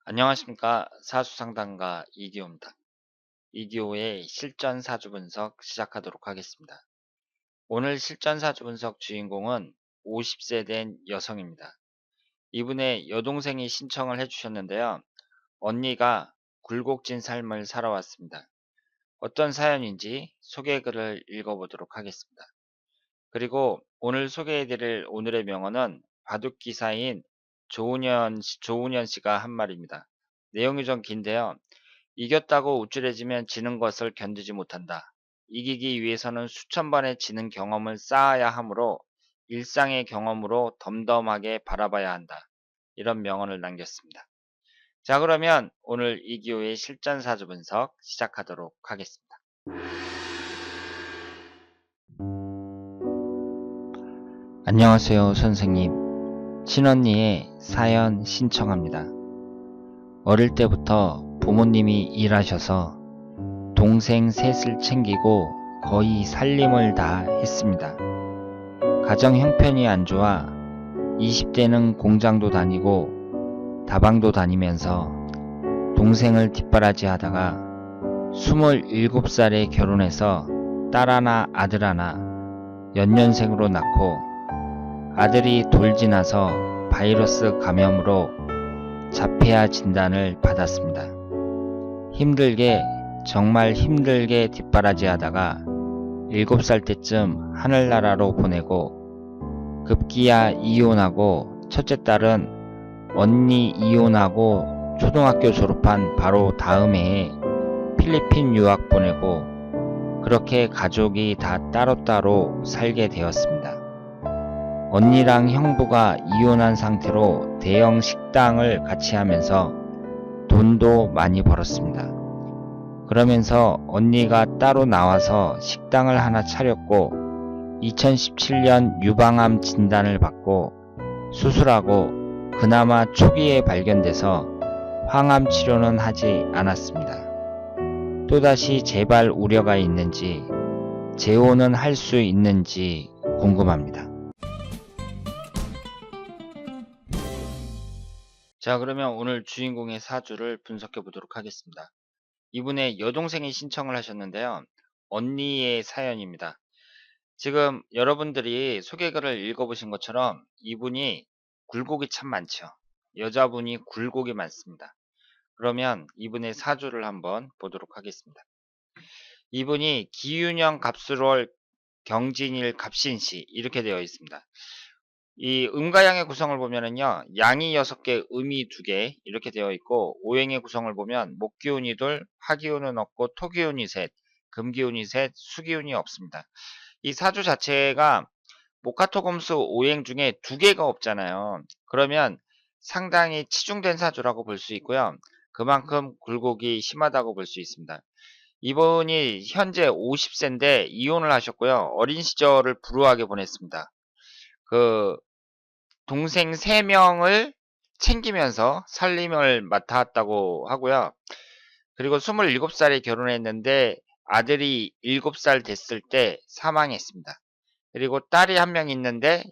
안녕하십니까. 사주상담가 이기호입니다. 이기호의 실전 사주 분석 시작하도록 하겠습니다. 오늘 실전 사주 분석 주인공은 50세 된 여성입니다. 이분의 여동생이 신청을 해주셨는데요. 언니가 굴곡진 삶을 살아왔습니다. 어떤 사연인지 소개글을 읽어보도록 하겠습니다. 그리고 오늘 소개해드릴 오늘의 명언은 바둑기사인 조은현 씨가 한 말입니다. 내용이 좀 긴데요. 이겼다고 우쭐해지면 지는 것을 견디지 못한다. 이기기 위해서는 수천 번의 지는 경험을 쌓아야 하므로 일상의 경험으로 덤덤하게 바라봐야 한다. 이런 명언을 남겼습니다. 자, 그러면 오늘 이기호의 실전 사주 분석 시작하도록 하겠습니다. 안녕하세요, 선생님. 친언니의 사연 신청합니다. 어릴 때부터 부모님이 일하셔서 동생 셋을 챙기고 거의 살림을 다 했습니다. 가정 형편이 안 좋아 20대는 공장도 다니고 다방도 다니면서 동생을 뒷바라지 하다가 27살에 결혼해서 딸 하나 아들 하나 연년생으로 낳고 아들이 돌지나서 바이러스 감염으로 자폐아 진단을 받았습니다. 힘들게 정말 힘들게 뒷바라지 하다가 7살 때쯤 하늘나라로 보내고 급기야 이혼하고 첫째 딸은 언니 이혼하고 초등학교 졸업한 바로 다음 해에 필리핀 유학 보내고 그렇게 가족이 다 따로따로 살게 되었습니다. 언니랑 형부가 이혼한 상태로 대형 식당을 같이 하면서 돈도 많이 벌었습니다. 그러면서 언니가 따로 나와서 식당을 하나 차렸고 2017년 유방암 진단을 받고 수술하고 그나마 초기에 발견돼서 항암 치료는 하지 않았습니다. 또다시 재발 우려가 있는지 재혼은 할 수 있는지 궁금합니다. 자, 그러면 오늘 주인공의 사주를 분석해 보도록 하겠습니다. 이분의 여동생이 신청을 하셨는데요. 언니의 사연입니다. 지금 여러분들이 소개글을 읽어보신 것처럼 이분이 굴곡이 참 많죠. 여자분이 굴곡이 많습니다. 그러면 이분의 사주를 한번 보도록 하겠습니다. 이분이 기윤형 갑술월 경진일 갑신시 이렇게 되어 있습니다. 이 음가양의 구성을 보면은요, 양이 6개, 음이 2개 이렇게 되어 있고, 오행의 구성을 보면 목기운이 둘, 화기운은 없고 토기운이 셋, 금기운이 셋, 수기운이 없습니다. 이 사주 자체가 목화토금수 오행 중에 2개가 없잖아요. 그러면 상당히 치중된 사주라고 볼 수 있고요. 그만큼 굴곡이 심하다고 볼 수 있습니다. 이분이 현재 50세인데 이혼을 하셨고요. 어린 시절을 불우하게 보냈습니다. 그 동생 3명을 챙기면서 살림을 맡았다고 하고요. 그리고 27살에 결혼했는데 아들이 7살 됐을 때 사망했습니다. 그리고 딸이 1명 있는데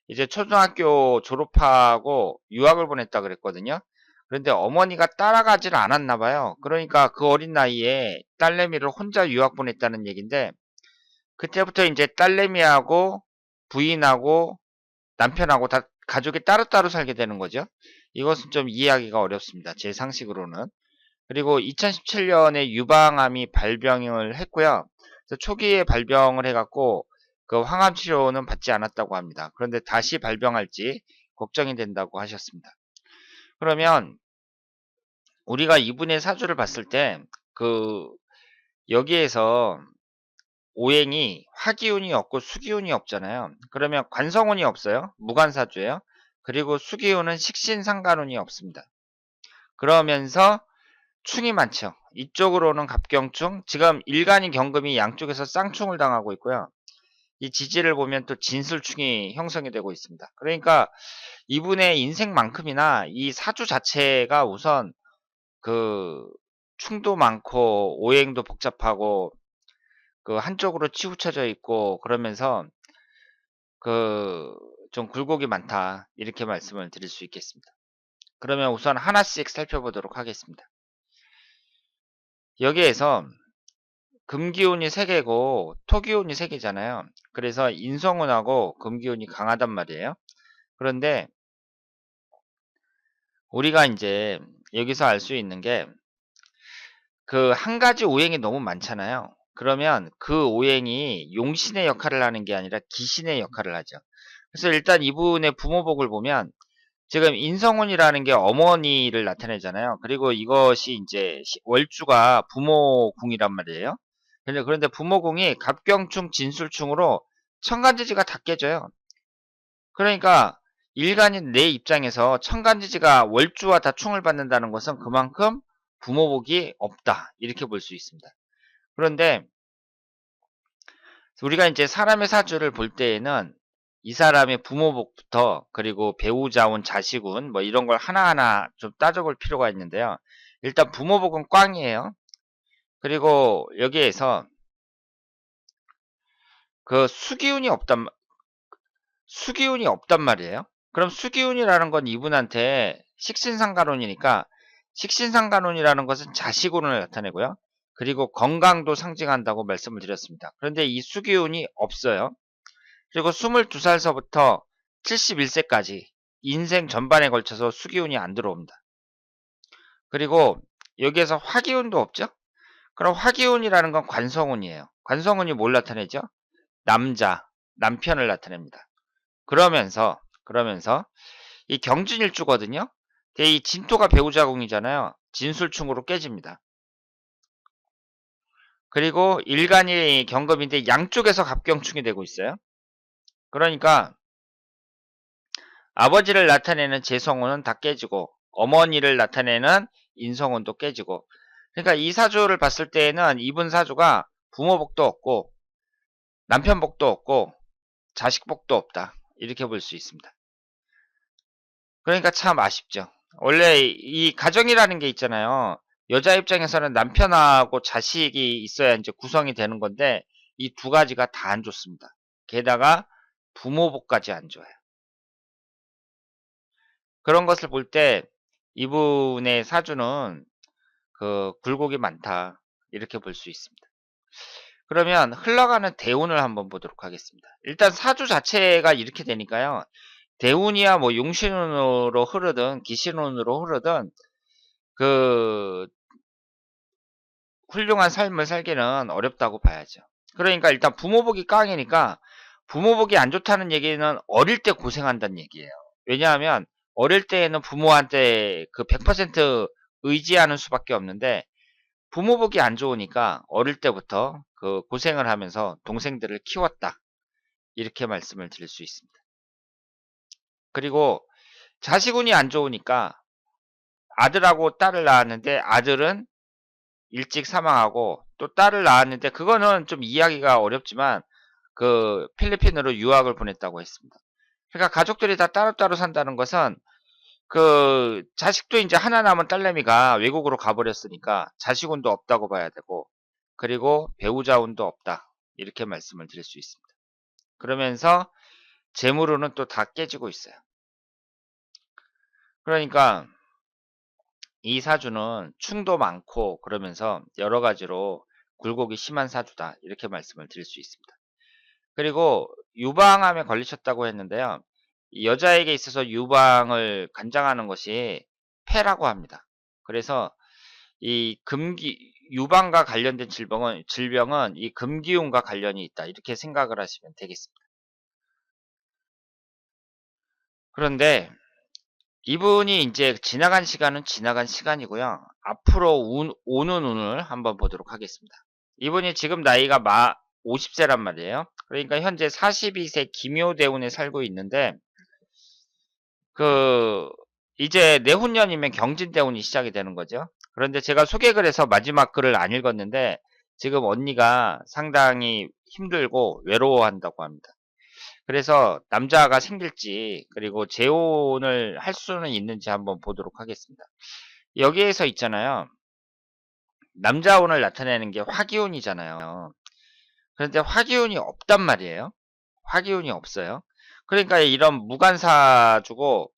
이제 초등학교 졸업하고 유학을 보냈다 그랬거든요. 그런데 어머니가 따라가지를 않았나 봐요. 그러니까 그 어린 나이에 딸내미를 혼자 유학 보냈다는 얘기인데 그때부터 이제 딸내미하고 부인하고 남편하고 다 가족이 따로따로 살게 되는 거죠. 이것은 좀 이해하기가 어렵습니다. 제 상식으로는. 그리고 2017년에 유방암이 발병을 했고요. 그래서 초기에 발병을 해갖고 그 항암 치료는 받지 않았다고 합니다. 그런데 다시 발병할지 걱정이 된다고 하셨습니다. 그러면 우리가 이분의 사주를 봤을 때 그 여기에서 오행이 화기운이 없고 수기운이 없잖아요. 그러면 관성운이 없어요. 무관사주예요. 그리고 수기운은 식신상관운이 없습니다. 그러면서 충이 많죠. 이쪽으로는 갑경충, 지금 일간이 경금이 양쪽에서 쌍충을 당하고 있고요. 이 지지를 보면 또 진술충이 형성이 되고 있습니다. 그러니까 이분의 인생만큼이나 이 사주 자체가 우선 그 충도 많고 오행도 복잡하고 그 한쪽으로 치우쳐져 있고 그러면서 그 좀 굴곡이 많다 이렇게 말씀을 드릴 수 있겠습니다. 그러면 우선 하나씩 살펴보도록 하겠습니다. 여기에서 금기운이 3개고 토기운이 3개잖아요. 그래서 인성운하고 금기운이 강하단 말이에요. 그런데 우리가 이제 여기서 알 수 있는 게 그 한 가지 오행이 너무 많잖아요. 그러면 그 오행이 용신의 역할을 하는 게 아니라 기신의 역할을 하죠. 그래서 일단 이분의 부모복을 보면 지금 인성운이라는 게 어머니를 나타내잖아요. 그리고 이것이 이제 월주가 부모궁이란 말이에요. 그런데 부모궁이 갑경충, 진술충으로 천간지지가 다 깨져요. 그러니까 일간인 내 입장에서 천간지지가 월주와 다 충을 받는다는 것은 그만큼 부모복이 없다. 이렇게 볼 수 있습니다. 그런데 우리가 이제 사람의 사주를 볼 때에는 이 사람의 부모복부터 그리고 배우자운, 자식운 뭐 이런 걸 하나하나 좀 따져볼 필요가 있는데요. 일단 부모복은 꽝이에요. 그리고 여기에서 그 수기운이 없단 말이에요. 그럼 수기운이라는 건 이분한테 식신상간운이니까 식신상간운이라는 것은 자식운을 나타내고요. 그리고 건강도 상징한다고 말씀을 드렸습니다. 그런데 이 수기운이 없어요. 그리고 22살서부터 71세까지 인생 전반에 걸쳐서 수기운이 안 들어옵니다. 그리고 여기에서 화기운도 없죠? 그럼 화기운이라는 건 관성운이에요. 관성운이 뭘 나타내죠? 남편을 나타냅니다. 그러면서 이 경진일주거든요. 이 진토가 배우자궁이잖아요. 진술충으로 깨집니다. 그리고 일간이 경금인데 양쪽에서 갑경충이 되고 있어요. 그러니까 아버지를 나타내는 재성운은 다 깨지고 어머니를 나타내는 인성운도 깨지고, 그러니까 이 사주를 봤을 때에는 이분 사주가 부모복도 없고 남편복도 없고 자식복도 없다. 이렇게 볼 수 있습니다. 그러니까 참 아쉽죠. 원래 이 가정이라는 게 있잖아요. 여자 입장에서는 남편하고 자식이 있어야 이제 구성이 되는 건데 이 두 가지가 다 안 좋습니다. 게다가 부모복까지 안 좋아요. 그런 것을 볼 때 이분의 사주는 그 굴곡이 많다. 이렇게 볼 수 있습니다. 그러면 흘러가는 대운을 한번 보도록 하겠습니다. 일단 사주 자체가 이렇게 되니까요. 대운이야 뭐 용신운으로 흐르든 기신운으로 흐르든 그 훌륭한 삶을 살기는 어렵다고 봐야죠. 그러니까 일단 부모복이 깡이니까 부모복이 안 좋다는 얘기는 어릴 때 고생한다는 얘기예요. 왜냐하면 어릴 때에는 부모한테 그 100% 의지하는 수밖에 없는데 부모복이 안 좋으니까 어릴 때부터 그 고생을 하면서 동생들을 키웠다. 이렇게 말씀을 드릴 수 있습니다. 그리고 자식운이 안 좋으니까 아들하고 딸을 낳았는데 아들은 일찍 사망하고 또 딸을 낳았는데 그거는 좀 이해하기가 어렵지만 그 필리핀으로 유학을 보냈다고 했습니다. 그러니까 가족들이 다 따로따로 산다는 것은 그 자식도 이제 하나 남은 딸내미가 외국으로 가버렸으니까 자식운도 없다고 봐야 되고 그리고 배우자운도 없다. 이렇게 말씀을 드릴 수 있습니다. 그러면서 재물운은 또 다 깨지고 있어요. 그러니까 이 사주는 충도 많고 그러면서 여러 가지로 굴곡이 심한 사주다. 이렇게 말씀을 드릴 수 있습니다. 그리고 유방암에 걸리셨다고 했는데요. 이 여자에게 있어서 유방을 관장하는 것이 폐라고 합니다. 그래서 이 유방과 관련된 질병은 이 금기운과 관련이 있다. 이렇게 생각을 하시면 되겠습니다. 그런데 이분이 이제 지나간 시간은 지나간 시간이고요. 앞으로 오는 운을 한번 보도록 하겠습니다. 이분이 지금 나이가 50세란 말이에요. 그러니까 현재 42세 기묘대운에 살고 있는데 그 이제 내후년이면 경진대운이 시작이 되는 거죠. 그런데 제가 소개글 해서 마지막 글을 안 읽었는데 지금 언니가 상당히 힘들고 외로워한다고 합니다. 그래서 남자가 생길지 그리고 재혼을 할 수는 있는지 한번 보도록 하겠습니다. 여기에서 있잖아요. 남자운을 나타내는 게 화기운이잖아요. 그런데 화기운이 없단 말이에요. 화기운이 없어요. 그러니까 이런 무관사주고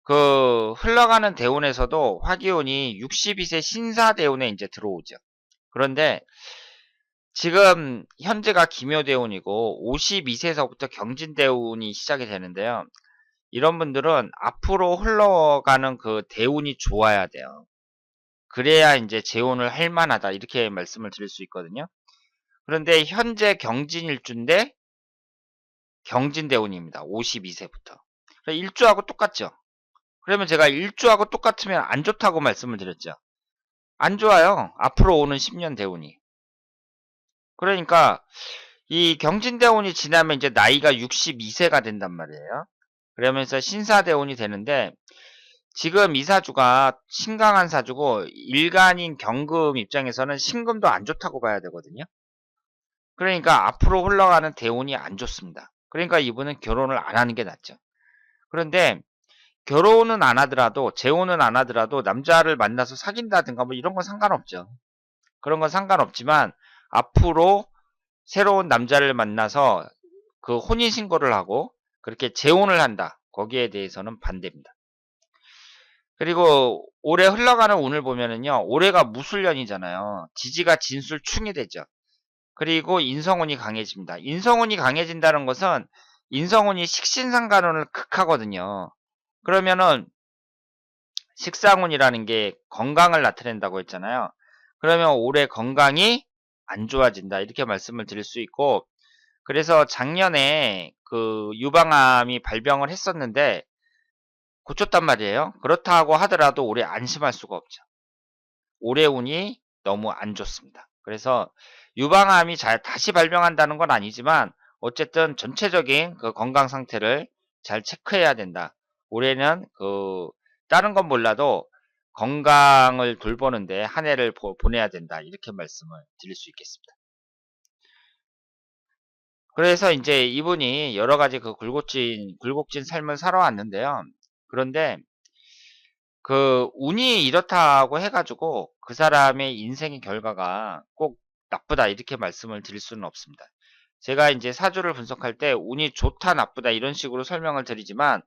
흘러가는 대운에서도 화기운이 62세 신사대운에 이제 들어오죠. 그런데 지금 현재가 기묘대운이고 52세서부터 경진대운이 시작이 되는데요. 이런 분들은 앞으로 흘러가는 그 대운이 좋아야 돼요. 그래야 이제 재혼을 할 만하다 이렇게 말씀을 드릴 수 있거든요. 그런데 현재 경진일주인데 경진대운입니다. 52세부터. 일주하고 똑같죠. 그러면 제가 일주하고 똑같으면 안 좋다고 말씀을 드렸죠. 안 좋아요. 앞으로 오는 10년 대운이. 그러니까 이 경진대운이 지나면 이제 나이가 62세가 된단 말이에요. 그러면서 신사대운이 되는데 지금 이 사주가 신강한 사주고 일간인 경금 입장에서는 신금도 안 좋다고 봐야 되거든요. 그러니까 앞으로 흘러가는 대운이 안 좋습니다. 그러니까 이분은 결혼을 안 하는 게 낫죠. 그런데 결혼은 안 하더라도 재혼은 안 하더라도 남자를 만나서 사귄다든가 뭐 이런 건 상관없죠. 그런 건 상관없지만 앞으로 새로운 남자를 만나서 그 혼인신고를 하고 그렇게 재혼을 한다. 거기에 대해서는 반대입니다. 그리고 올해 흘러가는 운을 보면은요. 올해가 무술년이잖아요. 지지가 진술충이 되죠. 그리고 인성운이 강해집니다. 인성운이 강해진다는 것은 인성운이 식신상간운을 극하거든요. 그러면은 식상운이라는 게 건강을 나타낸다고 했잖아요. 그러면 올해 건강이 안 좋아진다. 이렇게 말씀을 드릴 수 있고, 그래서 작년에 그 유방암이 발병을 했었는데 고쳤단 말이에요. 그렇다고 하더라도 올해 안심할 수가 없죠. 올해 운이 너무 안 좋습니다. 그래서 유방암이 다시 발병한다는 건 아니지만 어쨌든 전체적인 그 건강 상태를 잘 체크해야 된다. 올해는 다른 건 몰라도 건강을 돌보는데 한 해를 보내야 된다. 이렇게 말씀을 드릴 수 있겠습니다. 그래서 이제 이분이 여러 가지 굴곡진 삶을 살아왔는데요. 그런데 운이 이렇다고 해가지고 그 사람의 인생의 결과가 꼭 나쁘다 이렇게 말씀을 드릴 수는 없습니다. 제가 이제 사주를 분석할 때 운이 좋다 나쁘다 이런 식으로 설명을 드리지만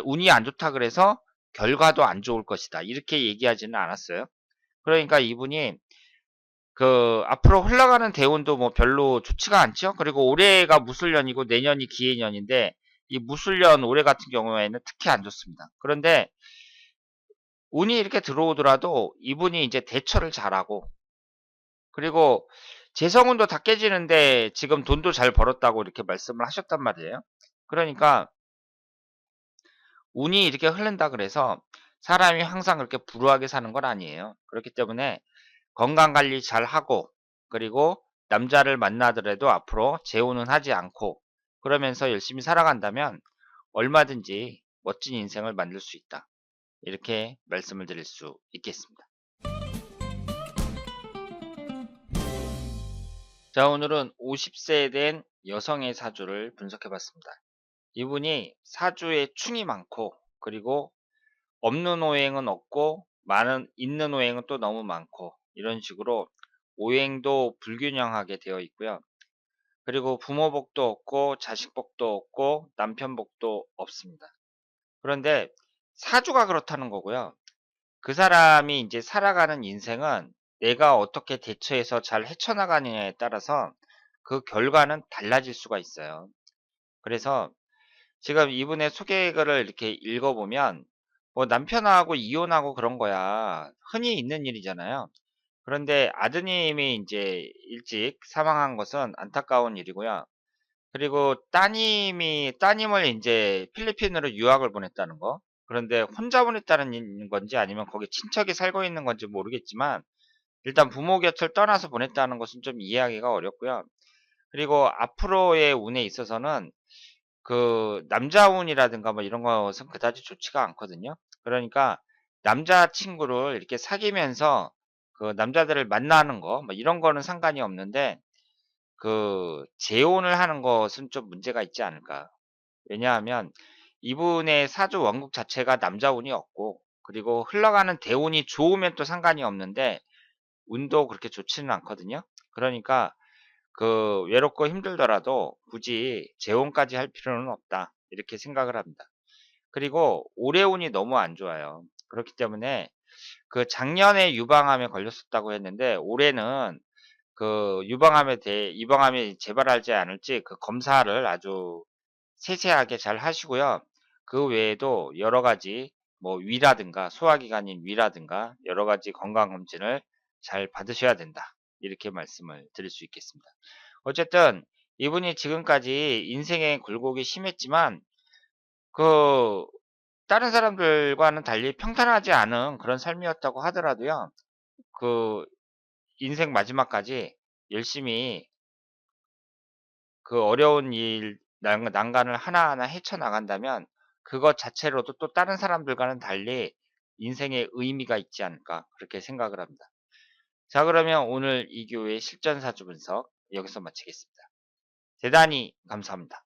운이 안 좋다 그래서 결과도 안 좋을 것이다 이렇게 얘기하지는 않았어요. 그러니까 이분이 앞으로 흘러가는 대운도 뭐 별로 좋지가 않죠. 그리고 올해가 무술년이고 내년이 기해년인데 이 무술년 올해 같은 경우에는 특히 안 좋습니다. 그런데 운이 이렇게 들어오더라도 이분이 이제 대처를 잘하고 그리고 재성운도 다 깨지는데 지금 돈도 잘 벌었다고 이렇게 말씀을 하셨단 말이에요. 그러니까 운이 이렇게 흐른다 그래서 사람이 항상 그렇게 불우하게 사는 건 아니에요. 그렇기 때문에 건강 관리 잘 하고 그리고 남자를 만나더라도 앞으로 재혼은 하지 않고 그러면서 열심히 살아간다면 얼마든지 멋진 인생을 만들 수 있다. 이렇게 말씀을 드릴 수 있겠습니다. 자, 오늘은 50세 된 여성의 사주를 분석해 봤습니다. 이분이 사주에 충이 많고, 그리고 없는 오행은 없고, 있는 오행은 또 너무 많고, 이런 식으로 오행도 불균형하게 되어 있고요. 그리고 부모 복도 없고, 자식 복도 없고, 남편 복도 없습니다. 그런데 사주가 그렇다는 거고요. 그 사람이 이제 살아가는 인생은 내가 어떻게 대처해서 잘 헤쳐나가느냐에 따라서 그 결과는 달라질 수가 있어요. 그래서 지금 이분의 소개글을 이렇게 읽어보면 뭐 남편하고 이혼하고 그런 거야. 흔히 있는 일이잖아요. 그런데 아드님이 이제 일찍 사망한 것은 안타까운 일이고요. 그리고 따님을 이제 필리핀으로 유학을 보냈다는 거. 그런데 혼자 보냈다는 건지 아니면 거기 친척이 살고 있는 건지 모르겠지만 일단 부모 곁을 떠나서 보냈다는 것은 좀 이해하기가 어렵고요. 그리고 앞으로의 운에 있어서는 남자운이라든가 뭐 이런 것은 그다지 좋지가 않거든요. 그러니까 남자친구를 이렇게 사귀면서 그 남자들을 만나는 거, 뭐 이런 거는 상관이 없는데 재혼을 하는 것은 좀 문제가 있지 않을까. 왜냐하면 이분의 사주 원국 자체가 남자운이 없고, 그리고 흘러가는 대운이 좋으면 또 상관이 없는데, 운도 그렇게 좋지는 않거든요. 그러니까 외롭고 힘들더라도 굳이 재혼까지 할 필요는 없다. 이렇게 생각을 합니다. 그리고 올해 운이 너무 안 좋아요. 그렇기 때문에 그 작년에 유방암에 걸렸었다고 했는데 올해는 그 유방암이 재발하지 않을지 그 검사를 아주 세세하게 잘 하시고요. 그 외에도 여러 가지 뭐 위라든가 소화기관인 위라든가 여러 가지 건강검진을 잘 받으셔야 된다. 이렇게 말씀을 드릴 수 있겠습니다. 어쨌든 이분이 지금까지 인생의 굴곡이 심했지만 그 다른 사람들과는 달리 평탄하지 않은 그런 삶이었다고 하더라도요. 그 인생 마지막까지 열심히 그 어려운 난간을 하나하나 헤쳐나간다면 그것 자체로도 또 다른 사람들과는 달리 인생의 의미가 있지 않을까 그렇게 생각을 합니다. 자, 그러면 오늘 이 교의 실전사주 분석 여기서 마치겠습니다. 대단히 감사합니다.